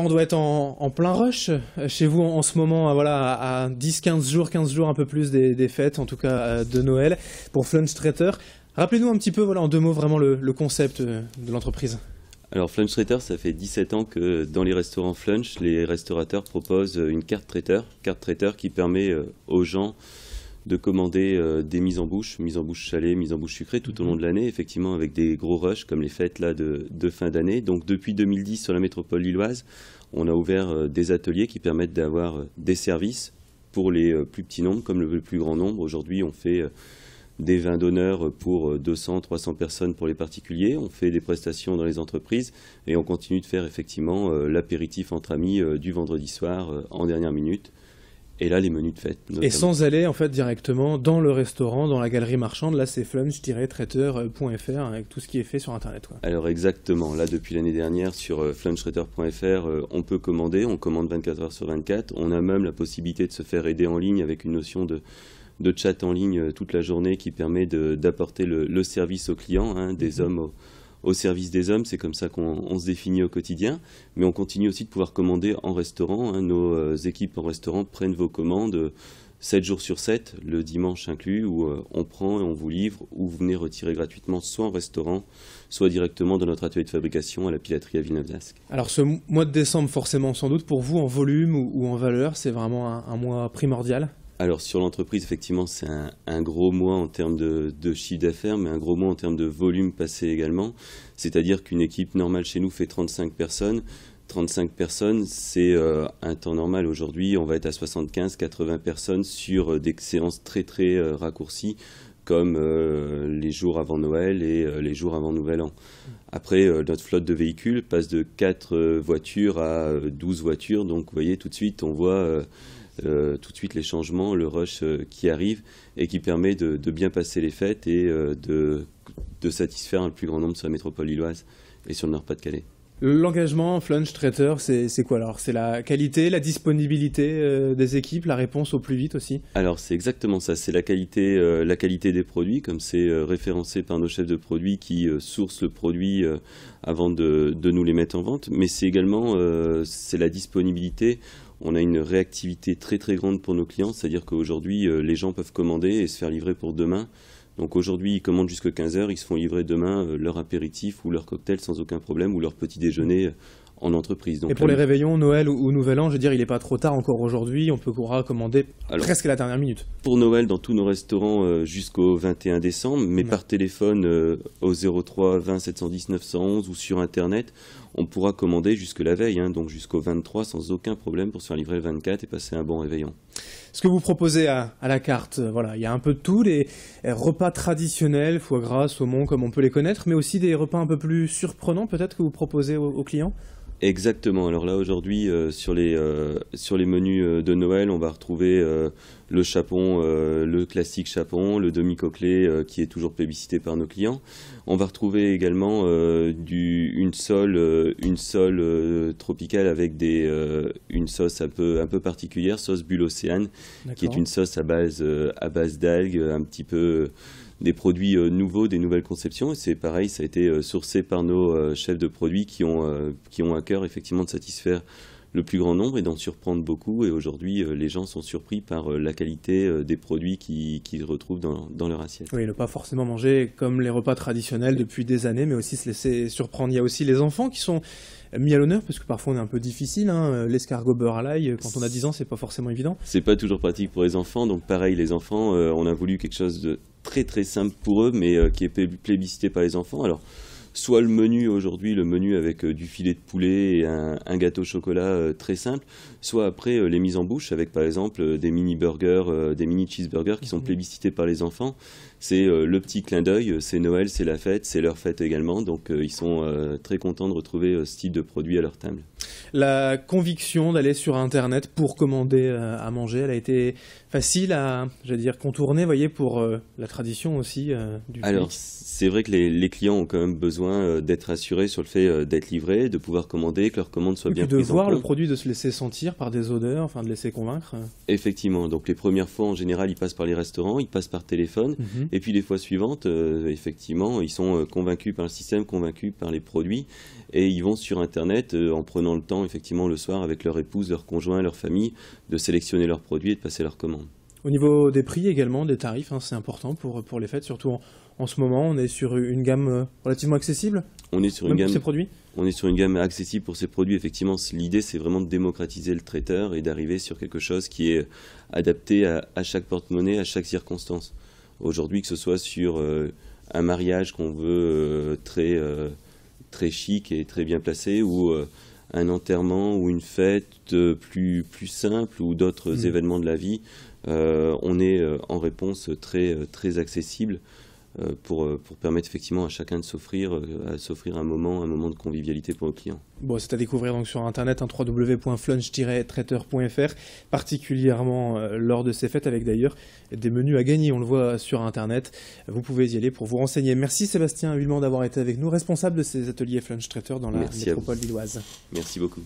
On doit être en plein rush chez vous en ce moment, voilà, à 10-15 jours, un peu plus des fêtes, en tout cas de Noël, pour Flunchtreter. Rappelez-nous un petit peu, voilà, en 2 mots, vraiment le concept de l'entreprise. Alors Flunchtreter, ça fait 17 ans que dans les restaurants Flunch, les restaurateurs proposent une carte traiteur qui permet aux gens de commander des mises en bouche salées, mises en bouche sucrées tout au long de l'année, effectivement avec des gros rushs comme les fêtes là de fin d'année. Donc depuis 2010 sur la métropole lilloise, on a ouvert des ateliers qui permettent d'avoir des services pour les plus petits nombres comme le plus grand nombre. Aujourd'hui on fait des vins d'honneur pour 200-300 personnes pour les particuliers, on fait des prestations dans les entreprises et on continue de faire effectivement l'apéritif entre amis du vendredi soir en dernière minute. Et là, les menus de fête. Notamment. Et sans aller en fait directement dans le restaurant, dans la galerie marchande, là c'est flunch-traiteur.fr avec tout ce qui est fait sur Internet, quoi. Alors exactement, là depuis l'année dernière sur flunchtraiteur.fr, on peut commander, on commande 24 heures sur 24. On a même la possibilité de se faire aider en ligne avec une notion de chat en ligne toute la journée qui permet d'apporter le service aux clients, hein, des hommes au service des hommes, c'est comme ça qu'on se définit au quotidien, mais on continue aussi de pouvoir commander en restaurant, hein, nos équipes en restaurant prennent vos commandes 7 jours sur 7, le dimanche inclus, où on prend et on vous livre, ou vous venez retirer gratuitement soit en restaurant, soit directement dans notre atelier de fabrication à la pilaterie à Villeneuve-d'Ascq. Alors ce mois de décembre, forcément, sans doute, pour vous, en volume ou en valeur, c'est vraiment un mois primordial? Alors sur l'entreprise, effectivement, c'est un gros mois en termes de chiffre d'affaires, mais un gros mois en termes de volume passé également. C'est-à-dire qu'une équipe normale chez nous fait 35 personnes. 35 personnes, c'est un temps normal. Aujourd'hui, on va être à 75-80 personnes sur des séances très très raccourcies, comme les jours avant Noël et les jours avant Nouvel An. Après, notre flotte de véhicules passe de 4 voitures à 12 voitures. Donc vous voyez, tout de suite, on voit... tout de suite les changements, le rush qui arrive et qui permet de bien passer les fêtes et de satisfaire un plus grand nombre sur la métropole lilloise et sur le Nord-Pas-de-Calais. L'engagement Flunchtreter, c'est quoi alors? C'est la qualité, la disponibilité des équipes, la réponse au plus vite aussi? Alors c'est exactement ça, c'est la qualité des produits, comme c'est référencé par nos chefs de produits qui sourcent le produit avant de nous les mettre en vente, mais c'est également c'est la disponibilité. On a une réactivité très très grande pour nos clients, c'est-à-dire qu'aujourd'hui les gens peuvent commander et se faire livrer pour demain. Donc aujourd'hui, ils commandent jusqu'à 15 heures, ils se font livrer demain leur apéritif ou leur cocktail sans aucun problème, ou leur petit déjeuner en entreprise. Donc, et pour les réveillons, Noël ou Nouvel An, je veux dire, il n'est pas trop tard encore aujourd'hui, on peut commander presque à la dernière minute. Pour Noël, dans tous nos restaurants jusqu'au 21 décembre, mais par téléphone au 03 20 710 911 ou sur Internet, on pourra commander jusque la veille, hein, donc jusqu'au 23 sans aucun problème pour se faire livrer le 24 et passer un bon réveillon. Ce que vous proposez à la carte, voilà, il y a un peu de tout, les repas traditionnels, foie gras, saumon, comme on peut les connaître, mais aussi des repas un peu plus surprenants peut-être que vous proposez aux clients? Exactement. Alors là, aujourd'hui, sur les menus de Noël, on va retrouver le chapon, le classique chapon, le demi-coquelet qui est toujours plébiscité par nos clients. On va retrouver également une sole tropicale avec une sauce un peu particulière, sauce bulle océane, qui est une sauce à base d'algues, un petit peu... des produits nouveaux, des nouvelles conceptions. Et c'est pareil, ça a été sourcé par nos chefs de produits qui ont à cœur effectivement de satisfaire le plus grand nombre et d'en surprendre beaucoup. Et aujourd'hui, les gens sont surpris par la qualité des produits qu'ils retrouvent dans leur assiette. Oui, ne pas forcément manger comme les repas traditionnels depuis des années, mais aussi se laisser surprendre. Il y a aussi les enfants qui sont mis à l'honneur, parce que parfois on est un peu difficile, hein. L'escargot beurre à l'ail, quand on a 10 ans, c'est pas forcément évident. C'est pas toujours pratique pour les enfants, donc pareil, les enfants, on a voulu quelque chose de très très simple pour eux, mais qui est plébiscité par les enfants. Alors, soit le menu aujourd'hui, le menu avec du filet de poulet et un gâteau au chocolat très simple, soit après les mises en bouche avec par exemple des mini burgers, des mini cheeseburgers qui sont plébiscités par les enfants. C'est le petit clin d'œil, c'est Noël, c'est la fête, c'est leur fête également, donc ils sont très contents de retrouver ce type de produit à leur table. La conviction d'aller sur Internet pour commander à manger, elle a été facile à, contourner, voyez, pour la tradition aussi du Alors, public. c'est vrai que les clients ont quand même besoin d'être assurés sur le fait d'être livrés, de pouvoir commander, que leur commande soit bien prise en compte. De voir le produit, de se laisser sentir par des odeurs, enfin de laisser convaincre. Effectivement, donc les premières fois en général ils passent par les restaurants, ils passent par téléphone, et puis les fois suivantes, effectivement, ils sont convaincus par le système, convaincus par les produits, et ils vont sur Internet en prenant le temps temps, effectivement, le soir, avec leur épouse, leur conjoint, leur famille, de sélectionner leurs produits et de passer leurs commandes. Au niveau des prix également, des tarifs, c'est important pour les fêtes, surtout en ce moment, on est sur une gamme relativement accessible. On est sur même une gamme, pour ces produits. On est sur une gamme accessible pour ces produits. Effectivement, l'idée, c'est vraiment de démocratiser le traiteur et d'arriver sur quelque chose qui est adapté à chaque porte-monnaie, à chaque circonstance. Aujourd'hui, que ce soit sur un mariage qu'on veut très chic et très bien placé, ou un enterrement ou une fête plus simple, ou d'autres événements de la vie, on est en réponse très accessible pour permettre effectivement à chacun de s'offrir un moment de convivialité pour le client. Bon, c'est à découvrir donc sur internet, www.flunch-traiteur.fr, particulièrement lors de ces fêtes, avec d'ailleurs des menus à gagner, on le voit sur internet. Vous pouvez y aller pour vous renseigner. Merci Sébastien Huillement d'avoir été avec nous, responsable de ces ateliers Flunch Traiteur dans la métropole lilloise. Merci beaucoup.